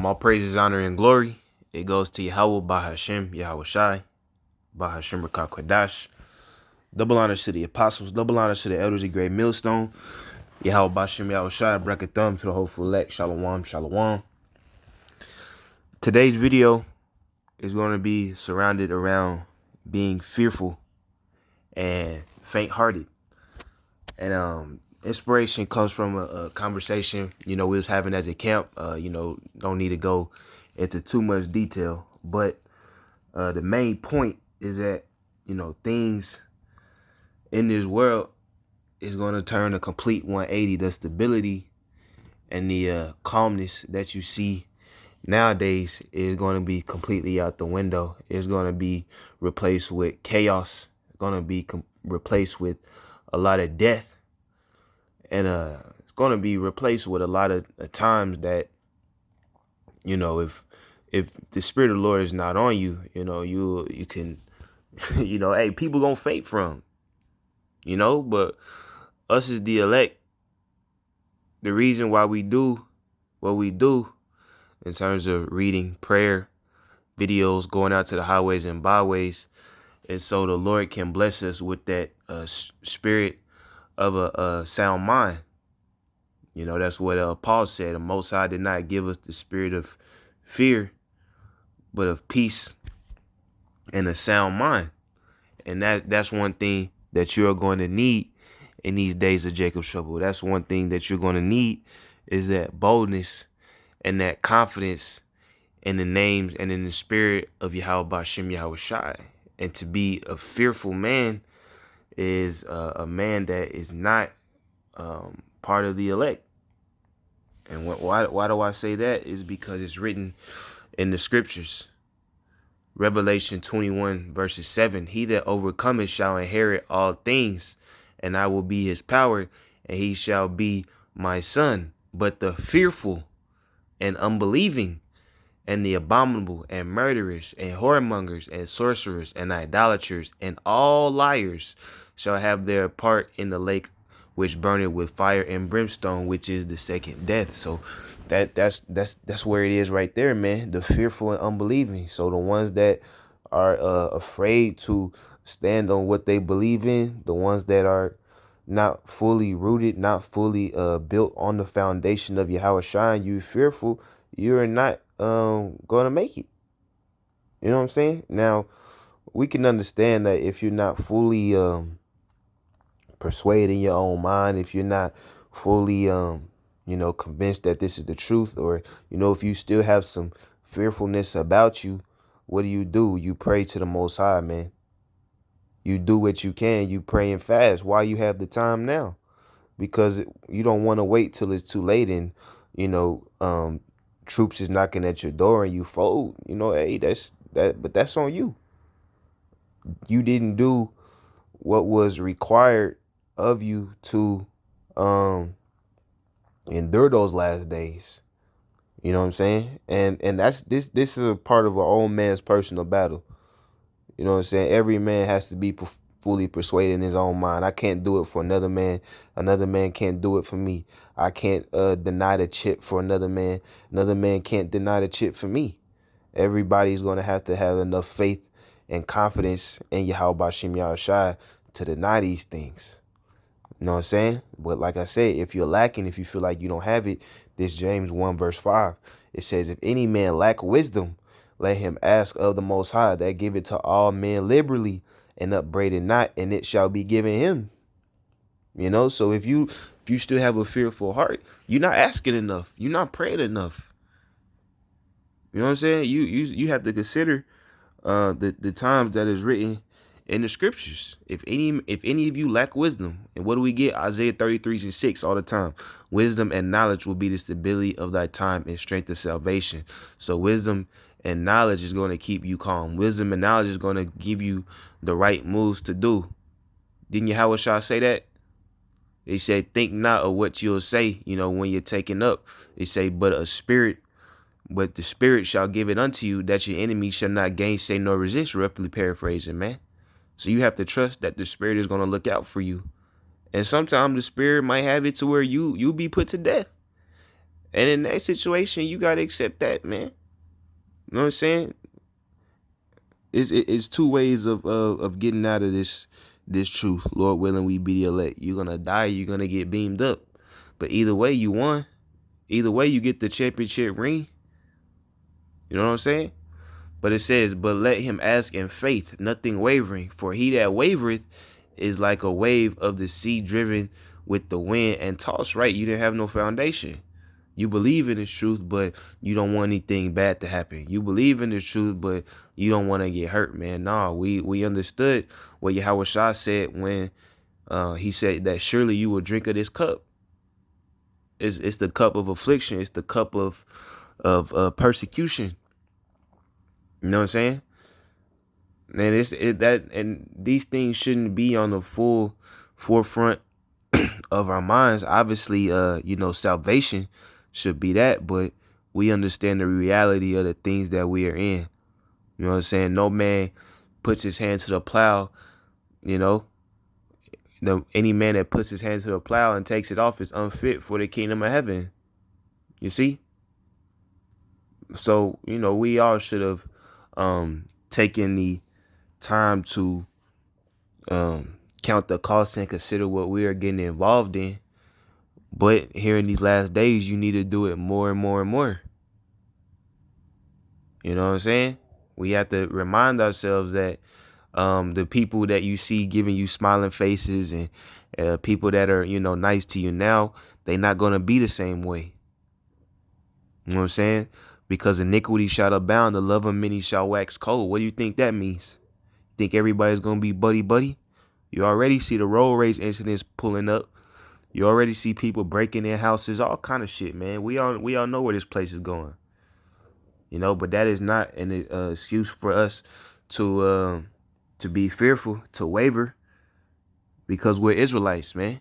All praises, honor, and glory, it goes to YAHAWAH, bahasham, YAHAWASHI, bahasham Kwadash. Double honors to the apostles, double honors to the elders of Great Millstone. YAHAWAH, bahasham, YAHAWASHI, bracket thumb to the hopeful elect. Shalom, shalom. Today's video is going to be surrounded around being fearful and faint-hearted. And inspiration comes from a conversation, we was having as a camp. Don't need to go into too much detail, but the main point is that, things in this world is going to turn a complete 180. The stability and the calmness that you see nowadays is going to be completely out the window. It's going to be replaced with chaos. It's going to be replaced with a lot of death. And it's going to be replaced with a lot of times that, if the Spirit of the Lord is not on you, you can, hey, people gonna faint from, but us as the elect, the reason why we do what we do in terms of reading prayer, videos, going out to the highways and byways, and so the Lord can bless us with that spirit of a sound mind. That's what Paul said. The Most High did not give us the spirit of fear, but of peace and a sound mind. And that's one thing that you're going to need in these days of Jacob's trouble. That's one thing that you're going to need, is that boldness and that confidence in the names and in the spirit of YAHAWAH, bahasham, YAHAWASHI. And to be a fearful man is a man that is not part of the elect. And why do I say that? Is because it's written in the scriptures. Revelation 21 verses 7. He that overcometh shall inherit all things, and I will be his power, and he shall be my son. But the fearful and unbelieving and the abominable and murderers and whoremongers and sorcerers and idolaters and all liars shall have their part in the lake which burneth with fire and brimstone, which is the second death. So that's where it is right there, man. The fearful and unbelieving. So the ones that are afraid to stand on what they believe in, the ones that are not fully rooted, not fully built on the foundation of YAHAWASHI, you fearful, you're not gonna make it. You know what I'm saying? Now, we can understand that if you're not fully persuaded in your own mind, if you're not fully convinced that this is the truth, or if you still have some fearfulness about you, what do? You pray to the Most High, man. You do what you can. You pray and fast while you have the time now, because you don't want to wait till it's too late and troops is knocking at your door and you fold. Hey, but that's on you. You didn't do what was required of you to endure those last days. You know what I'm saying? And that's this is a part of our own man's personal battle. You know what I'm saying? Every man has to be fully persuaded in his own mind. I can't do it for another man. Another man can't do it for me. I can't deny the chip for another man. Another man can't deny the chip for me. Everybody's going to have enough faith and confidence in YAHAWAH, bahasham, YAHAWASHI to deny these things. You know what I'm saying? But like I said, if you're lacking, if you feel like you don't have it, this James 1 verse 5, it says, if any man lack wisdom, let him ask of the Most High, that give it to all men liberally and upbraid it not, and it shall be given him. So if you still have a fearful heart, you're not asking enough. You're not praying enough. You know what I'm saying? You have to consider the times that is written in the scriptures. If any of you lack wisdom, and what do we get? Isaiah 33:6 all the time. Wisdom and knowledge will be the stability of thy time and strength of salvation. So wisdom and knowledge is going to keep you calm. Wisdom and knowledge is going to give you the right moves to do. Didn't YAHAWASHI say that? They said, think not of what you'll say, when you're taken up. They say, but the Spirit shall give it unto you, that your enemy shall not gainsay nor resist. Roughly paraphrasing, man. So you have to trust that the Spirit is going to look out for you. And sometimes the Spirit might have it to where you'll be put to death. And in that situation, you gotta accept that, man. You know what I'm saying? It's two ways of getting out of this truth. Lord willing, we be the elect. You're gonna die. You're gonna get beamed up. But either way, you won. Either way, you get the championship ring. You know what I'm saying? But it says, but let him ask in faith, nothing wavering. For he that wavereth is like a wave of the sea driven with the wind and tossed. Right? You didn't have no foundation. You believe in the truth, but you don't want anything bad to happen. You believe in the truth, but you don't want to get hurt, man. Nah, we understood what YAHAWASHI said when he said that surely you will drink of this cup. It's the cup of affliction. It's the cup of persecution. You know what I'm saying? And these things shouldn't be on the full forefront of our minds. Obviously, salvation should be that, but we understand the reality of the things that we are in. You know what I'm saying? No man puts his hand to the plow, you know. Any man that puts his hand to the plow and takes it off is unfit for the kingdom of heaven. You see? So, we all should have taken the time to count the cost and consider what we are getting involved in. But here in these last days, you need to do it more and more and more. You know what I'm saying? We have to remind ourselves that the people that you see giving you smiling faces and people that are, nice to you now, they're not going to be the same way. You know what I'm saying? Because iniquity shall abound, the love of many shall wax cold. What do you think that means? Think everybody's going to be buddy-buddy? You already see the road rage incidents pulling up. You already see people breaking in houses, all kind of shit, man. We all know where this place is going. But that is not an excuse for us to be fearful, to waver, because we're Israelites, man.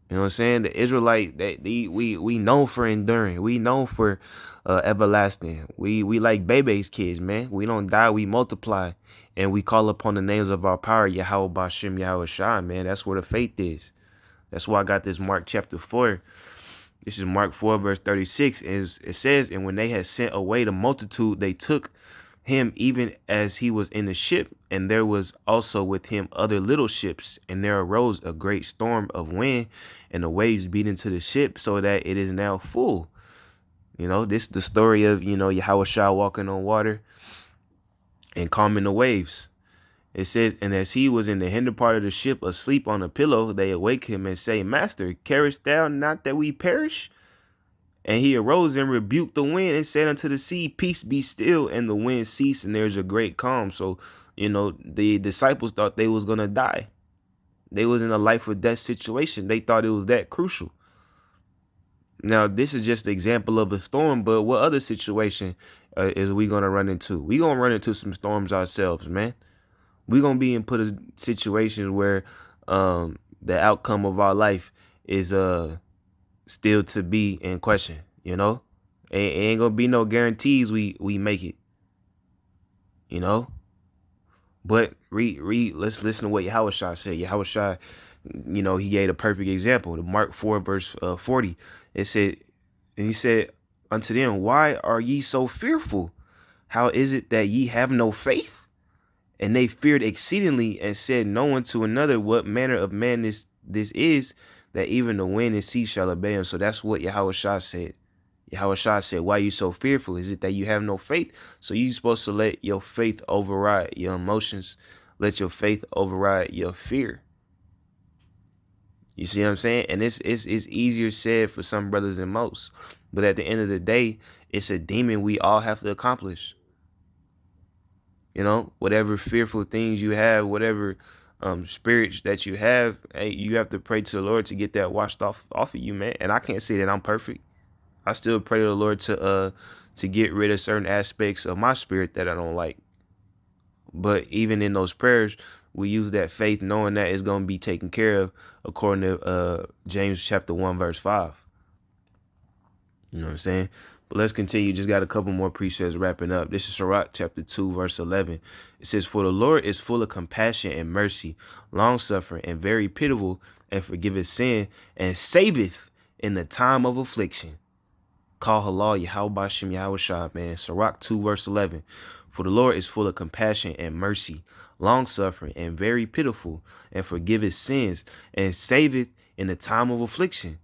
You know what I'm saying? The Israelite, we known for enduring. We known for everlasting. We like baby's kids, man. We don't die, we multiply, and we call upon the names of our power, Yahawah, bahasham, YAHAWASHI, man. That's where the faith is. That's why I got this Mark chapter 4. This is Mark 4, verse 36. It says, and when they had sent away the multitude, they took him even as he was in the ship, and there was also with him other little ships, and there arose a great storm of wind, and the waves beat into the ship, so that it is now full. This is the story of, YAHAWASHI walking on water and calming the waves. It says, and as he was in the hinder part of the ship, asleep on a pillow, they awake him and say, Master, carest thou not that we perish? And he arose and rebuked the wind and said unto the sea, Peace, be still. And the wind ceased, and there's a great calm. So, the disciples thought they was going to die. They was in a life or death situation. They thought it was that crucial. Now, this is just an example of a storm, but what other situation is we going to run into? We going to run into some storms ourselves, man. We're going to be in put in situations where the outcome of our life is still to be in question, It ain't going to be no guarantees we make it, But let's listen to what YAHAWASHI said. YAHAWASHI, he gave a perfect example. The Mark 4, verse 40. It said, and he said unto them, Why are ye so fearful? How is it that ye have no faith? And they feared exceedingly and said no one to another, what manner of man this is, that even the wind and sea shall obey him. So that's what YAHAWASHI said. YAHAWASHI said, why are you so fearful? Is it that you have no faith? So you're supposed to let your faith override your emotions. Let your faith override your fear. You see what I'm saying? And it's easier said for some brothers than most. But at the end of the day, it's a demon we all have to accomplish. Whatever fearful things you have, whatever spirits that you have, hey, you have to pray to the Lord to get that washed off of you, man. And I can't say that I'm perfect. I still pray to the Lord to get rid of certain aspects of my spirit that I don't like. But even in those prayers, we use that faith knowing that it's going to be taken care of according to James chapter 1, verse 5. You know what I'm saying? But let's continue. Just got a couple more precepts wrapping up. This is Sirach chapter 2, verse 11. It says, For the Lord is full of compassion and mercy, long-suffering, and very pitiful, and forgiveth sin, and saveth in the time of affliction. Call halal YAHAWASHI YAHAWASHI, man. Sirach 2 verse 11. For the Lord is full of compassion and mercy, long-suffering and very pitiful, and forgiveth sins, and saveth in the time of affliction.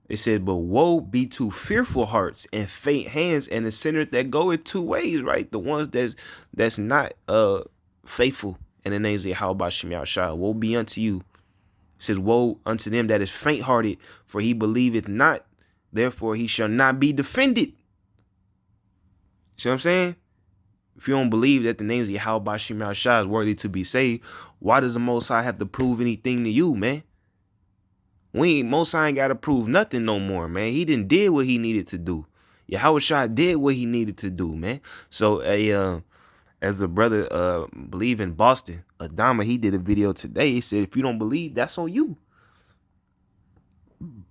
It said, but woe be to fearful hearts and faint hands, and the sinner that goeth two ways, right? The ones that's not faithful in the names of YAHAWASHI YAHAWASHI. Woe be unto you. It says, woe unto them that is faint-hearted, for he believeth not, therefore he shall not be defended. See what I'm saying? If you don't believe that the names of YAHAWASHI YAHAWASHI is worthy to be saved, why does the Most High have to prove anything to you, man? Most High ain't got to prove nothing no more, man. He did what he needed to do. YAHAWASHI did what he needed to do, man. So, as the brother believe in Boston, Adama, he did a video today. He said, if you don't believe, that's on you. You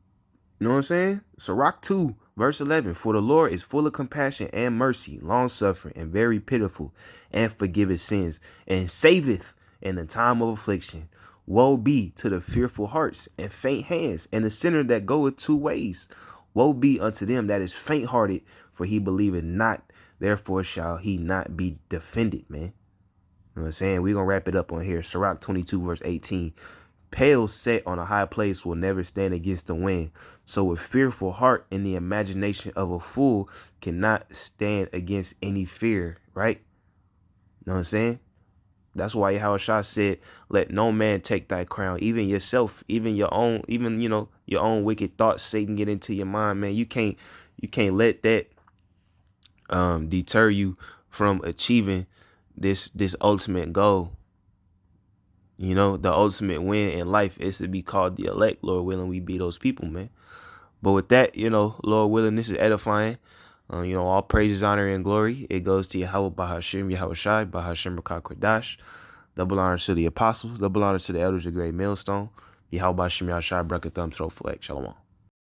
know what I'm saying? Sirach 2, verse 11. For the Lord is full of compassion and mercy, long-suffering and very pitiful, and forgiveth sins, and saveth in the time of affliction. Woe be to the fearful hearts and faint hands, and the sinner that goeth two ways. Woe be unto them that is faint-hearted, for he believeth not, therefore shall he not be defended, man. You know what I'm saying? We're going to wrap it up on here. Sirach 22, verse 18. Pale set on a high place will never stand against the wind. So a fearful heart in the imagination of a fool cannot stand against any fear, right? You know what I'm saying? That's why YAHAWASHI said, let no man take thy crown, even yourself, even your own, even, your own wicked thoughts, Satan, get into your mind, man. You can't let that deter you from achieving this ultimate goal. The ultimate win in life is to be called the elect. Lord willing, we be those people, man. But with that, Lord willing, this is edifying. All praises, honor, and glory, it goes to Yahweh, bahasham, YAHAWASHI, bahasham, Kodash. Double honor to the apostles, double honor to the elders of Great Millstone. YAHWASHI YAHAWASHI, bracket thumb, throat flex. Shalom.